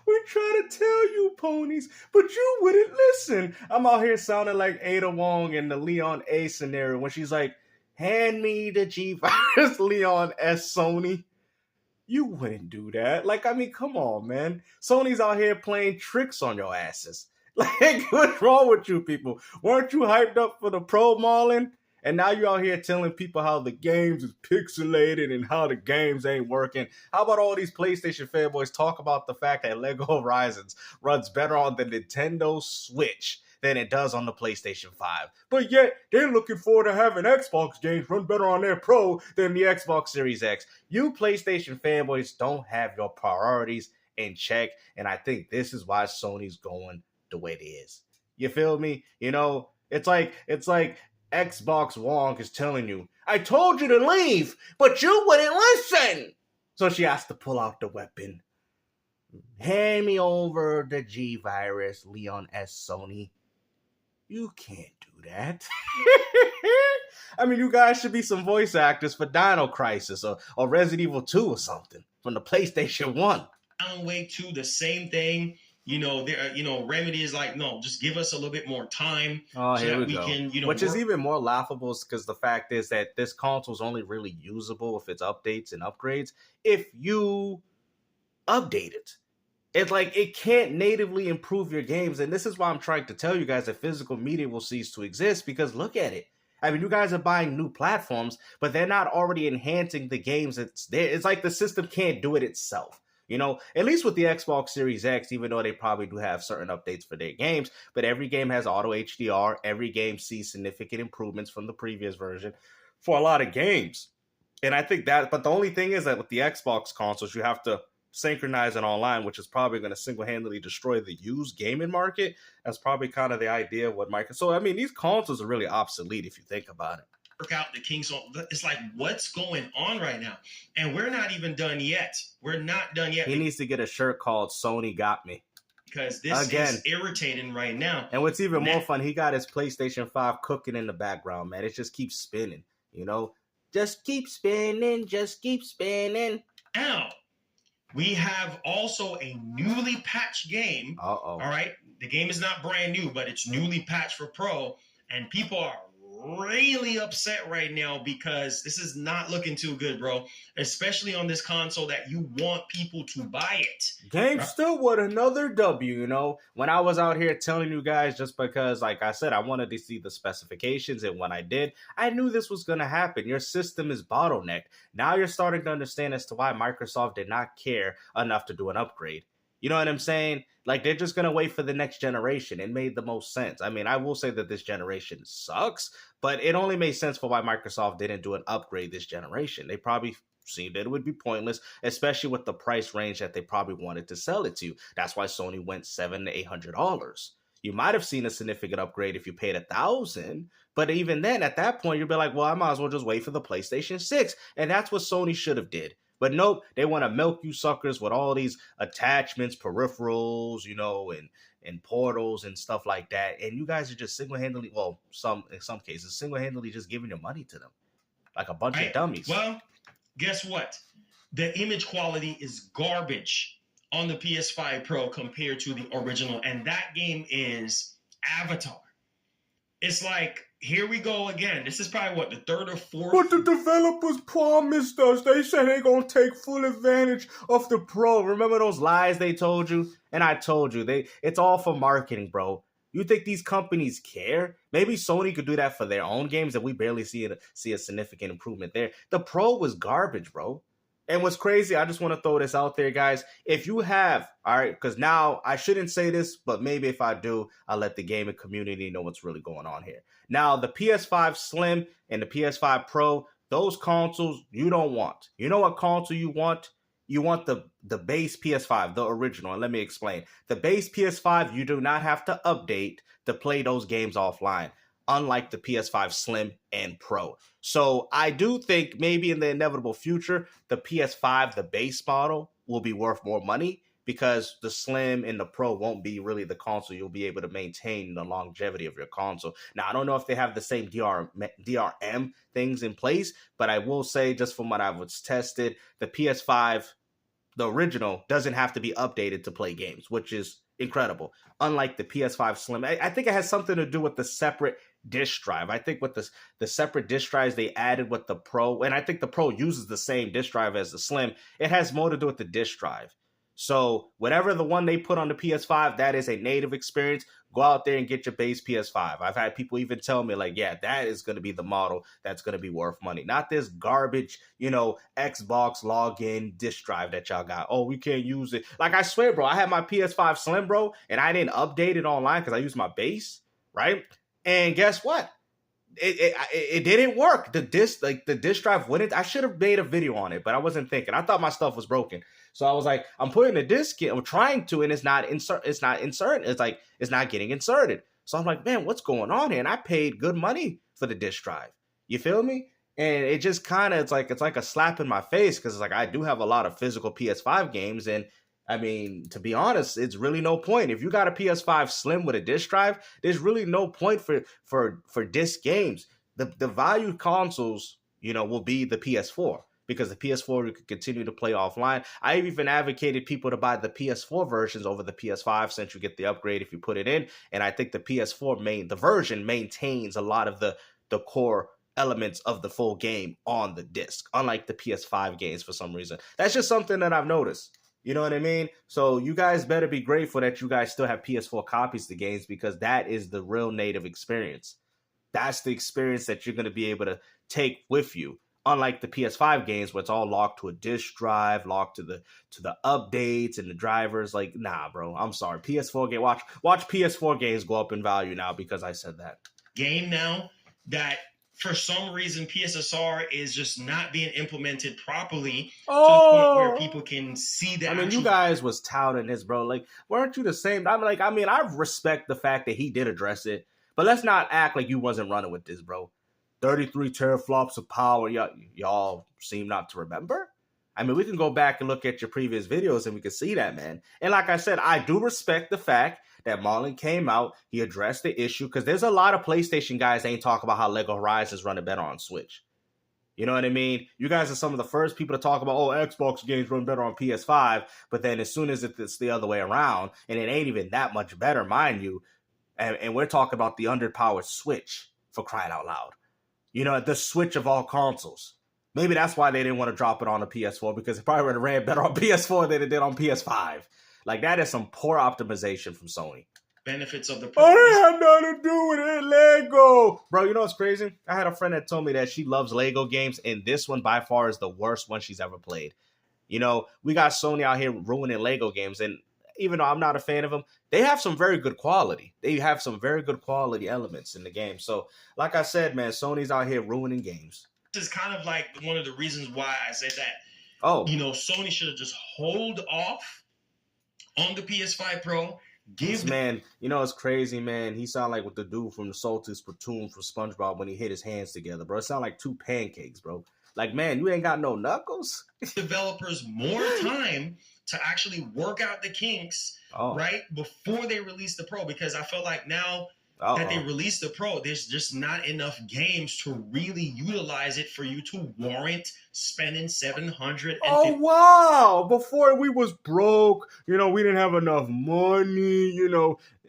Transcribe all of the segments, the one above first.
We try to tell you, ponies, but you wouldn't listen. I'm out here sounding like Ada Wong in the Leon A scenario when she's like, hand me the G virus, Leon S. Sony. You wouldn't do that. Like, I mean, come on, man. Sony's out here playing tricks on your asses. Like, what's wrong with you people? Weren't you hyped up for the Pro, Marlon? And now you're out here telling people how the games is pixelated and how the games ain't working. How about all these PlayStation fanboys talk about the fact that Lego Horizons runs better on the Nintendo Switch than it does on the PlayStation 5. But yet, they're looking forward to having Xbox games run better on their Pro than the Xbox Series X. You PlayStation fanboys don't have your priorities in check, and I think this is why Sony's going the way it is. You feel me? You know, it's like Xbox Wong is telling you, I told you to leave, but you wouldn't listen. So she has to pull out the weapon. Hand me over the G virus, Leon S. Sony. You can't do that. I mean, you guys should be some voice actors for Dino Crisis or Resident Evil 2 or something from the PlayStation 1. Alan Wake 2, the same thing. You know, there. You know, Remedy is like, no, just give us a little bit more time so that we can, you know, which is even more laughable because the fact is that this console is only really usable with its updates and upgrades if you update it. It's like it can't natively improve your games, and this is why I'm trying to tell you guys that physical media will cease to exist because look at it. I mean, you guys are buying new platforms, but they're not already enhancing the games that's there. It's like the system can't do it itself. You know, at least with the Xbox Series X, even though they probably do have certain updates for their games, but every game has auto HDR. Every game sees significant improvements from the previous version for a lot of games. And I think that, but the only thing is that with the Xbox consoles, you have to synchronize it online, which is probably going to single-handedly destroy the used gaming market. That's probably kind of the idea of what Microsoft. So, I mean, these consoles are really obsolete if you think about it. Work out the King's Zone. It's like, what's going on right now? And we're not even done yet. We're not done yet. He needs to get a shirt called Sony Got Me. Because this is irritating right now. And what's even more fun, he got his PlayStation 5 cooking in the background, man. It just keeps spinning, you know? Just keep spinning, just keep spinning. Now, we have also a newly patched game. All right? The game is not brand new, but it's newly patched for Pro. And people are really upset right now because this is not looking too good, bro. Especially on this console that you want people to buy it. Game still with another W, you know. When I was out here telling you guys, just because, like I said, I wanted to see the specifications, and when I did, I knew this was going to happen. Your system is bottlenecked. Now you're starting to understand as to why Microsoft did not care enough to do an upgrade. You know what I'm saying? Like, they're just going to wait for the next generation. It made the most sense. I mean, I will say that this generation sucks, but it only made sense for why Microsoft didn't do an upgrade this generation. They probably seen that it would be pointless, especially with the price range that they probably wanted to sell it to. That's why Sony went $700 to $800. You might have seen a significant upgrade if you paid $1,000, but even then, at that point, you'd be like, well, I might as well just wait for the PlayStation 6, and that's what Sony should have did. But nope, they want to milk you suckers with all these attachments, peripherals, you know, and portals and stuff like that. And you guys are just single-handedly, well, in some cases, single-handedly just giving your money to them. Like a bunch of dummies. Well, guess what? The image quality is garbage on the PS5 Pro compared to the original. And that game is Avatar. It's like, here we go again. This is probably, what, the third or fourth? But the developers promised us. They said they're going to take full advantage of the Pro. Remember those lies they told you? And I told you, it's all for marketing, bro. You think these companies care? Maybe Sony could do that for their own games, and we barely see a significant improvement there. The Pro was garbage, bro. And what's crazy, I just want to throw this out there, guys. If you have, all right, because now I shouldn't say this, but maybe if I do, I'll let the gaming community know what's really going on here. Now, the PS5 Slim and the PS5 Pro, those consoles you don't want. You know what console you want? You want the base PS5, the original. And let me explain. The base PS5, you do not have to update to play those games offline, unlike the PS5 Slim and Pro. So I do think maybe in the inevitable future, the PS5, the base model, will be worth more money because the Slim and the Pro won't be really the console you'll be able to maintain the longevity of your console. Now, I don't know if they have the same DRM things in place, but I will say, just from what I've tested, the PS5 the original doesn't have to be updated to play games, which is incredible. Unlike the PS5 Slim, I think it has something to do with the separate disk drive. I think with the separate disk drives they added with the Pro, and I think the Pro uses the same disk drive as the Slim. It has more to do with the disk drive. So whatever the one they put on the PS5, that is a native experience. Go out there and get your base PS5. I've had people even tell me like, yeah, that is going to be the model that's going to be worth money. Not this garbage, Xbox login disk drive that y'all got. Oh, we can't use it. Like, I swear, bro, I had my PS5 Slim, bro, and I didn't update it online because I used my base, right? And guess what? It didn't work. The disk drive wouldn't. I should have made a video on it, but I wasn't thinking. I thought my stuff was broken. So I was like, I'm putting the disk in, I'm trying to, and it's not inserted. It's not getting inserted. So I'm like, man, what's going on here? And I paid good money for the disk drive. You feel me? And it just kind of, it's like a slap in my face, because it's like, I do have a lot of physical PS5 games, and I mean, to be honest, it's really no point. If you got a PS5 Slim with a disk drive, there's really no point for disc games. The value consoles, will be the PS4, because the PS4 you could continue to play offline. I even advocated people to buy the PS4 versions over the PS5, since you get the upgrade if you put it in. And I think the PS4 the version maintains a lot of the core elements of the full game on the disc, unlike the PS5 games for some reason. That's just something that I've noticed. You know what I mean? So you guys better be grateful that you guys still have PS4 copies of the games, because that is the real native experience. That's the experience that you're going to be able to take with you. Unlike the PS5 games, where it's all locked to a disk drive, locked to the updates and the drivers. Like, nah, bro. I'm sorry. PS4 game. Watch PS4 games go up in value now because I said that. Game now that for some reason PSSR is just not being implemented properly to the point where people can see that. I mean, you guys was touting this, bro. Like, weren't you the same? I respect the fact that he did address it, but let's not act like you wasn't running with this, bro. 33 teraflops of power. Y'all seem not to remember. I mean, we can go back and look at your previous videos and we can see that, man. And like I said, I do respect the fact that Marlon came out, he addressed the issue, because there's a lot of PlayStation guys that ain't talk about how Lego Horizons running better on Switch. You know what I mean? You guys are some of the first people to talk about, Xbox games run better on PS5, but then as soon as it's the other way around, and it ain't even that much better, mind you, and we're talking about the underpowered Switch, for crying out loud. The Switch of all consoles. Maybe that's why they didn't want to drop it on the PS4, because it probably would have ran better on PS4 than it did on PS5. Like, that is some poor optimization from Sony. Benefits of the Pro. It had nothing to do with it, Lego. Bro, you know what's crazy? I had a friend that told me that she loves Lego games, and this one by far is the worst one she's ever played. We got Sony out here ruining Lego games, and even though I'm not a fan of them, they have some very good quality. They have some very good quality elements in the game. So, like I said, man, Sony's out here ruining games. This is kind of like one of the reasons why I said that. Sony should have just hold off on the PS5 Pro. Man, it's crazy, man. He sound like with the dude from the Salty Splatoon from SpongeBob when he hit his hands together, bro. It sound like two pancakes, bro. Like, man, you ain't got no knuckles. Developers more time to actually work out the kinks, right, before they release the Pro, because I feel like now that they released the Pro, there's just not enough games to really utilize it for you to warrant spending $750. Oh wow! Before we was broke, we didn't have enough money.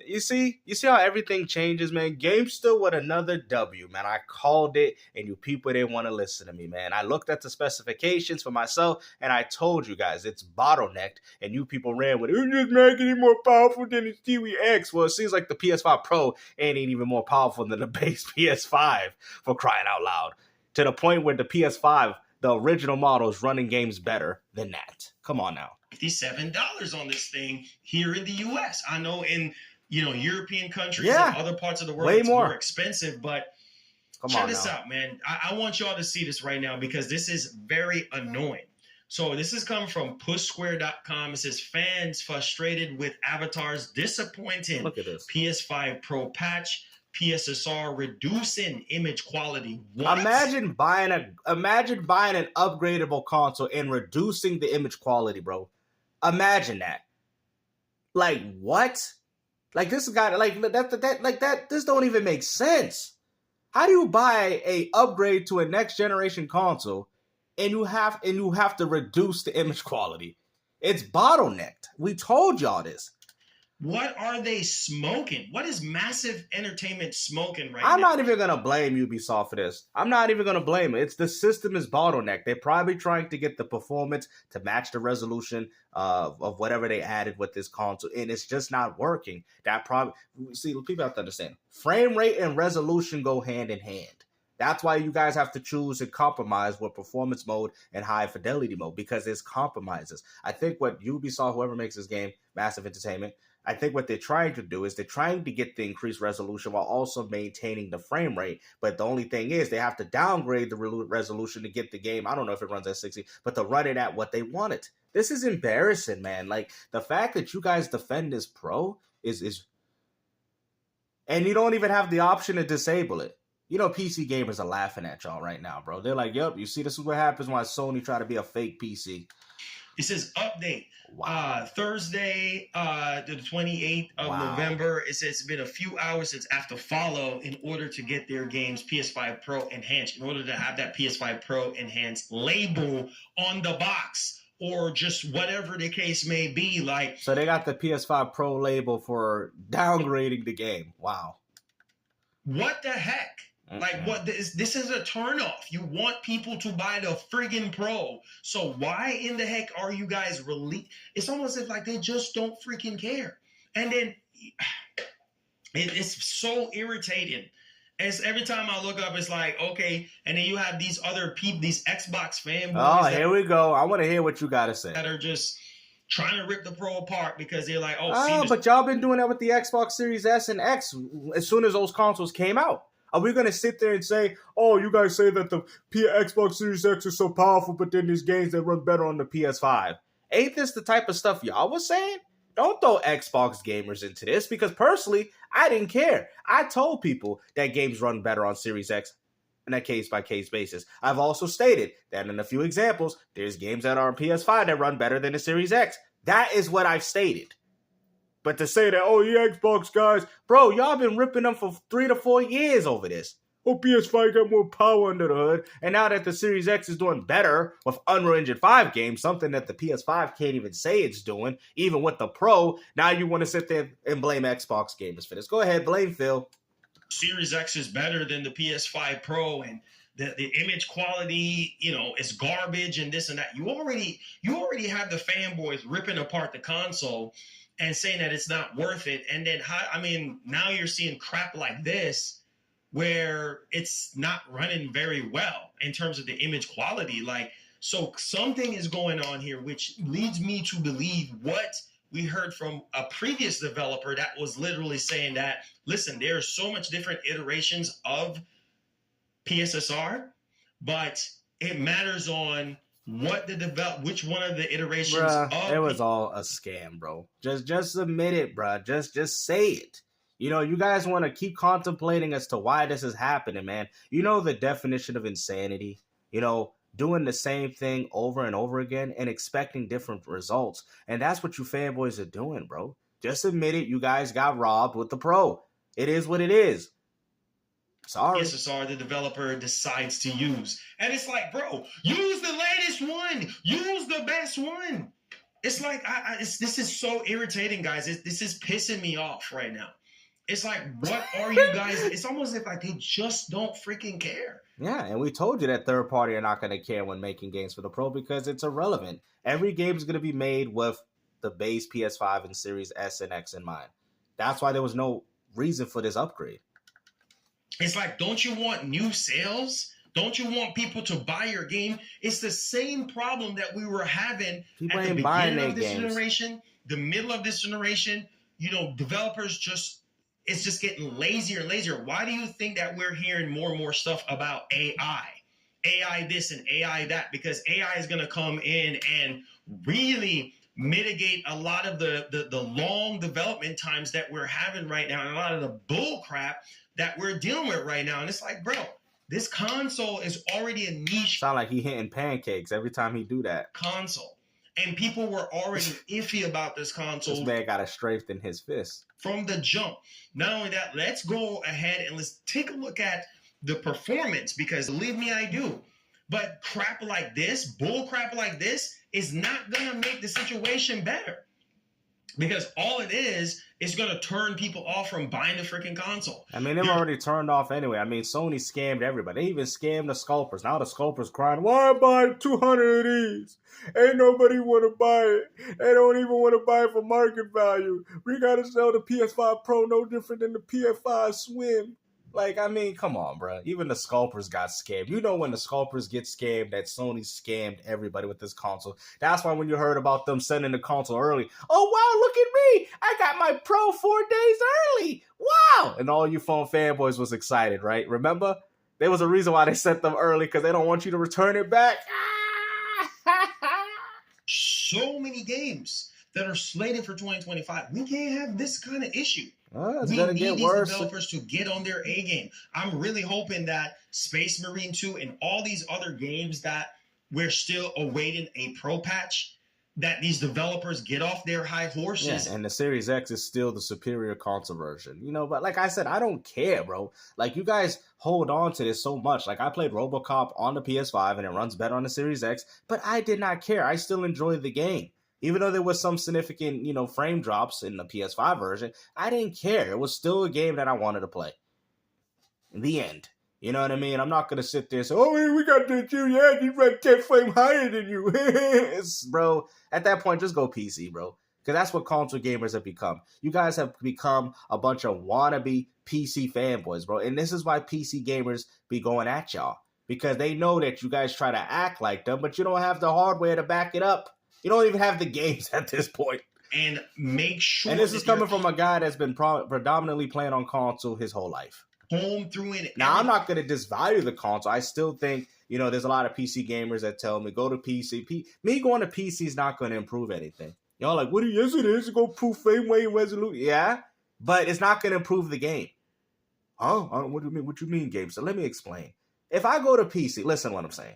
You see how everything changes, man. GameStop with another W, man. I called it, and you people didn't want to listen to me, man. I looked at the specifications for myself, and I told you guys it's bottlenecked, and you people ran with it. It's just making it more powerful than the Kiwi X. Well, it seems like the PS5 Pro ain't even more powerful than the base PS5, for crying out loud. To the point where the PS5, the original model, is running games better than that. Come on now. $57 on this thing here in the US. I know in European countries and other parts of the world, it's more expensive, but check this out, man. I want y'all to see this right now, because this is very annoying. So this is coming from pushsquare.com. It says, fans frustrated with Avatar's disappointing PS5 Pro patch. PSSR reducing image quality. What? Imagine buying an upgradable console and reducing the image quality, bro. Imagine that. Like, what? Like, this guy, this don't even make sense. How do you buy a upgrade to a next generation console and you have to reduce the image quality? It's bottlenecked. We told y'all this. What are they smoking? What is Massive Entertainment smoking right I'm now? not even going to blame Ubisoft for this. I'm not even going to blame it. It's the system is bottlenecked. They're probably trying to get the performance to match the resolution of whatever they added with this console, and it's just not working. That probably, see, people have to understand, frame rate and resolution go hand in hand. That's why you guys have to choose and compromise with performance mode and high fidelity mode, because there's compromises. I think what Ubisoft, whoever makes this game, Massive Entertainment, I think what they're trying to do is they're trying to get the increased resolution while also maintaining the frame rate. But the only thing is they have to downgrade the resolution to get the game. I don't know if it runs at 60, but to run it at what they want it. This is embarrassing, man. Like, the fact that you guys defend this Pro is and you don't even have the option to disable it. You know, PC gamers are laughing at y'all right now, bro. They're like, yep, you see, this is what happens when Sony try to be a fake PC. It says update. Wow. Thursday, the 28th of November. It says it's been a few hours since after follow in order to get their games PS5 Pro enhanced, in order to have that PS5 Pro enhanced label on the box or just whatever the case may be. Like, so they got the PS5 Pro label for downgrading the game. Wow. What the heck? Like, what? This is a turnoff. You want people to buy the friggin' Pro. So why in the heck are you guys It's almost as if like they just don't freaking care. And then it's so irritating. It's every time I look up, it's like, okay, and then you have these other people, these Xbox fanboys. Oh, here we go. I want to hear what you got to say. That are just trying to rip the Pro apart because they're like, oh, but y'all been doing that with the Xbox Series S and X as soon as those consoles came out. Are we going to sit there and say, oh, you guys say that the Xbox Series X is so powerful, but then there's games that run better on the PS5? Ain't this the type of stuff y'all was saying? Don't throw Xbox gamers into this, because personally, I didn't care. I told people that games run better on Series X on a case-by-case basis. I've also stated that in a few examples, there's games that are on PS5 that run better than the Series X. That is what I've stated. But to say that, oh, yeah, Xbox guys, bro, y'all been ripping them for 3 to 4 years over this. Oh, PS5 got more power under the hood. And now that the Series X is doing better with Unreal Engine 5 games, something that the PS5 can't even say it's doing, even with the Pro, now you want to sit there and blame Xbox gamers for this. Go ahead, blame Phil. Series X is better than the PS5 Pro, and the image quality, is garbage and this and that. You already have the fanboys ripping apart the console and saying that it's not worth it. And then, now you're seeing crap like this where it's not running very well in terms of the image quality. Like, so something is going on here, which leads me to believe what we heard from a previous developer that was literally saying that, listen, there are so much different iterations of PSSR, but it matters on which one of the iterations it was all a scam, bro. Just admit it, bro. Just say it. You guys want to keep contemplating as to why this is happening, man. You know the definition of insanity? Doing the same thing over and over again and expecting different results. And that's what you fanboys are doing, bro. Just admit it. You guys got robbed with the Pro. It is what it is. Sorry. PSSR the developer decides to use. And it's like, bro, use the latest one. Use the best one. It's like, this is so irritating, guys. This is pissing me off right now. It's like, what are you guys? It's almost like they just don't freaking care. Yeah, and we told you that third party are not going to care when making games for the Pro because it's irrelevant. Every game is going to be made with the base PS5 and Series S and X in mind. That's why there was no reason for this upgrade. It's like, don't you want new sales? Don't you want people to buy your game? It's the same problem that we were having people at the beginning of this generation, the middle of this generation. Developers it's just getting lazier and lazier. Why do you think that we're hearing more and more stuff about AI? AI this and AI that, because AI is going to come in and really mitigate a lot of the long development times that we're having right now and a lot of the bull crap that we're dealing with right now. And it's like, bro, this console is already a niche. Sound like he hitting pancakes every time he do that. Console. And people were already iffy about this console. This man got a strength in his fist. From the jump. Not only that, let's go ahead and let's take a look at the performance, because believe me, I do. But crap like this, bull crap like this, is not going to make the situation better. Because all it is going to turn people off from buying the freaking console. I mean, they've already turned off anyway. I mean, Sony scammed everybody. They even scammed the scalpers. Now the scalpers crying, why buy 200 of these? Ain't nobody want to buy it. They don't even want to buy it for market value. We got to sell the PS5 Pro no different than the PS5 Slim. Like, I mean, come on, bro. Even the scalpers got scammed. You know when the scalpers get scammed, that Sony scammed everybody with this console. That's why when you heard about them sending the console early, oh, wow, look at me. I got my Pro 4 days early. Wow. And all you phone fanboys was excited, right? Remember? There was a reason why they sent them early, because they don't want you to return it back. So many games that are slated for 2025. We can't have this kind of issue. It's we gonna need get these worse. developers to get on their A game. I'm really hoping that Space Marine 2 and all these other games that we're still awaiting a pro patch, that these developers get off their high horses. Yeah, and the Series X is still the superior console version. You know, but like I said, I don't care, bro. Like, you guys hold on to this so much. Like, I played RoboCop on the PS5 and it runs better on the Series X, but I did not care. I still enjoyed the game. Even though there was some significant, you know, frame drops in the PS5 version, I didn't care. It was still a game that I wanted to play. In the end. You know what I mean? I'm not going to sit there and say, oh, we got this, yeah, you run 10 frame higher than you. Bro, at that point, just go PC, bro. Because that's what console gamers have become. You guys have become a bunch of wannabe PC fanboys, bro. And this is why PC gamers be going at y'all. Because they know that you guys try to act like them, but you don't have the hardware to back it up. You don't even have the games at this point. And make sure. And this is coming from a guy that's been predominantly playing on console his whole life. Home through it. Now, I'm not going to disvalue the console. I still think, you know, there's a lot of PC gamers that tell me, go to PC. Me going to PC is not going to improve anything. Y'all like, what? Yes, it is. It's going to improve frame rate and resolution. Yeah, but it's not going to improve the game. Huh? What do you mean? What you mean, game? So let me explain. If I go to PC, listen to what I'm saying.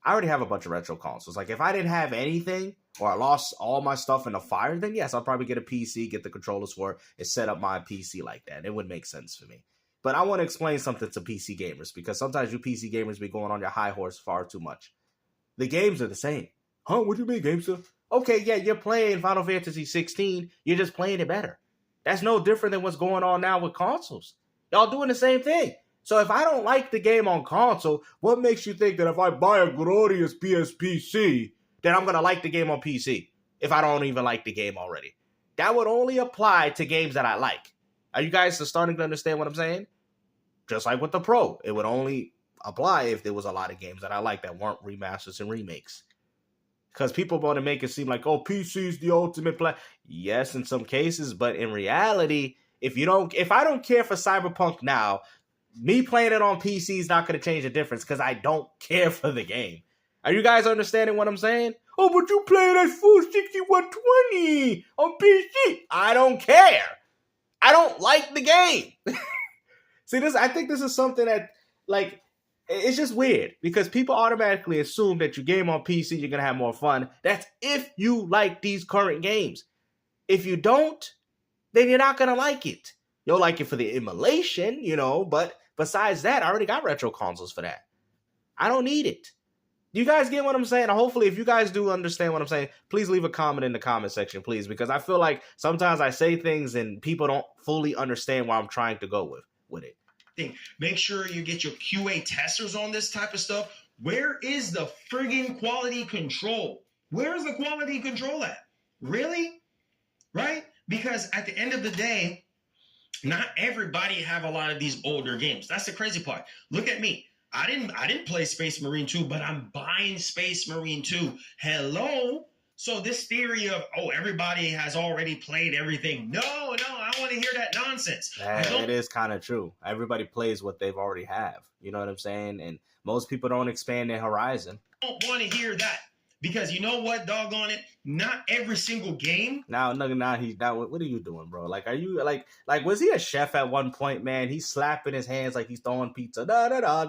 I already have a bunch of retro consoles. Like, if I didn't have anything, or I lost all my stuff in the fire, then yes, I'll probably get a PC, get the controllers for it, and set up my PC like that. It would make sense for me. But I want to explain something to PC gamers, because sometimes you PC gamers be going on your high horse far too much. The games are the same. Huh? What do you mean, GameStop? Okay, yeah, you're playing Final Fantasy 16. You're just playing it better. That's no different than what's going on now with consoles. Y'all doing the same thing. So if I don't like the game on console, what makes you think that if I buy a glorious PC, then I'm going to like the game on PC if I don't even like the game already? That would only apply to games that I like. Are you guys starting to understand what I'm saying? Just like with the Pro, it would only apply if there was a lot of games that I like that weren't remasters and remakes. Because people want to make it seem like, oh, PC is the ultimate play. Yes, in some cases, but in reality, if I don't care for Cyberpunk now, me playing it on PC is not going to change the difference because I don't care for the game. Are you guys understanding what I'm saying? Oh, but you play it at full 6120 on PC. I don't care. I don't like the game. See, I think this is something that, like, it's just weird because people automatically assume that you game on PC, you're going to have more fun. That's if you like these current games. If you don't, then you're not going to like it. You'll like it for the emulation, you know, but besides that, I already got retro consoles for that. I don't need it. You guys get what I'm saying? Hopefully, if you guys do understand what I'm saying, please leave a comment in the comment section, please, because I feel like sometimes I say things and people don't fully understand where I'm trying to go with it. Make sure you get your QA testers on this type of stuff. Where is the friggin' quality control? Where's the quality control at? Really? Right? Because at the end of the day, not everybody have a lot of these older games. That's the crazy part. Look at me. I didn't play Space Marine 2, but I'm buying Space Marine 2. Hello? So this theory of, oh, everybody has already played everything. No, I want to hear that nonsense. It is kind of true. Everybody plays what they've already have. You know what I'm saying? And most people don't expand their horizon. I don't want to hear that. Because you know what, doggone it? Not every single game. Now, what are you doing, bro? Like, are you like was he a chef at one point, man? He's slapping his hands like he's throwing pizza. I'm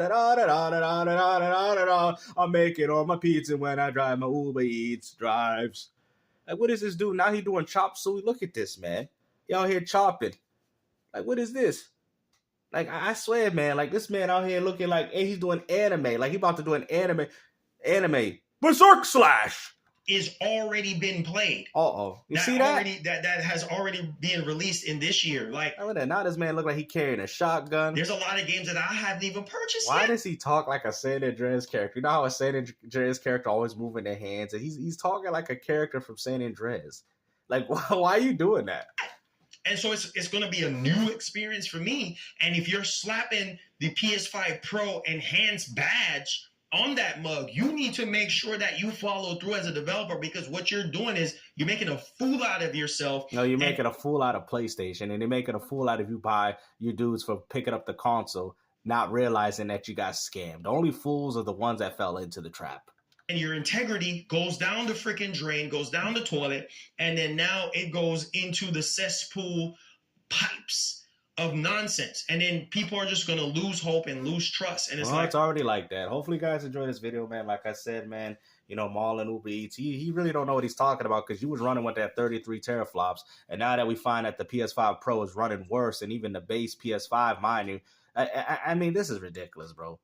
making all my pizza when I drive my Uber Eats drives. Like, what is this dude? Now he doing chop suey. Look at this, man. He out here chopping. Like, what is this? Like, I swear, man. Like, this man out here looking like, hey, he's doing anime. Like, he about to do an anime. Berserk Slash. is already been played. You see that? Already that has already been released in this year. Like, now this man look like he carrying a shotgun. There's a lot of games that I haven't even purchased Why yet. does he talk like a San Andreas character? You know how a San Andreas character always moving their hands, and he's talking like a character from San Andreas. Like, why are you doing that? And so it's going to be a new experience for me. And if you're slapping the PS5 Pro enhanced badge on that mug, you need to make sure that you follow through as a developer, because what you're doing is you're making a fool out of yourself. No, you're making a fool out of PlayStation, and they're making a fool out of you by you dudes for picking up the console, not realizing that you got scammed. The only fools are the ones that fell into the trap. And your integrity goes down the freaking drain, goes down the toilet, and then now it goes into the cesspool pipes of nonsense, and then people are just going to lose hope and lose trust. And it's it's already like that. Hopefully you guys enjoy this video, man. Like I said, man, you know, Marlon Uber Eats, he really don't know what he's talking about, because you was running with that 33 teraflops, and now that we find that the PS5 Pro is running worse, and even the base PS5, mind you, I mean, this is ridiculous, bro.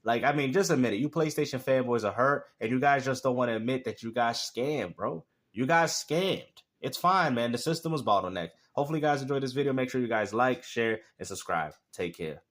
Like, I mean, just admit it. You PlayStation fanboys are hurt, and you guys just don't want to admit that you got scammed, bro. You got scammed. It's fine, man. The system was bottlenecked. Hopefully you guys enjoyed this video. Make sure you guys like, share, and subscribe. Take care.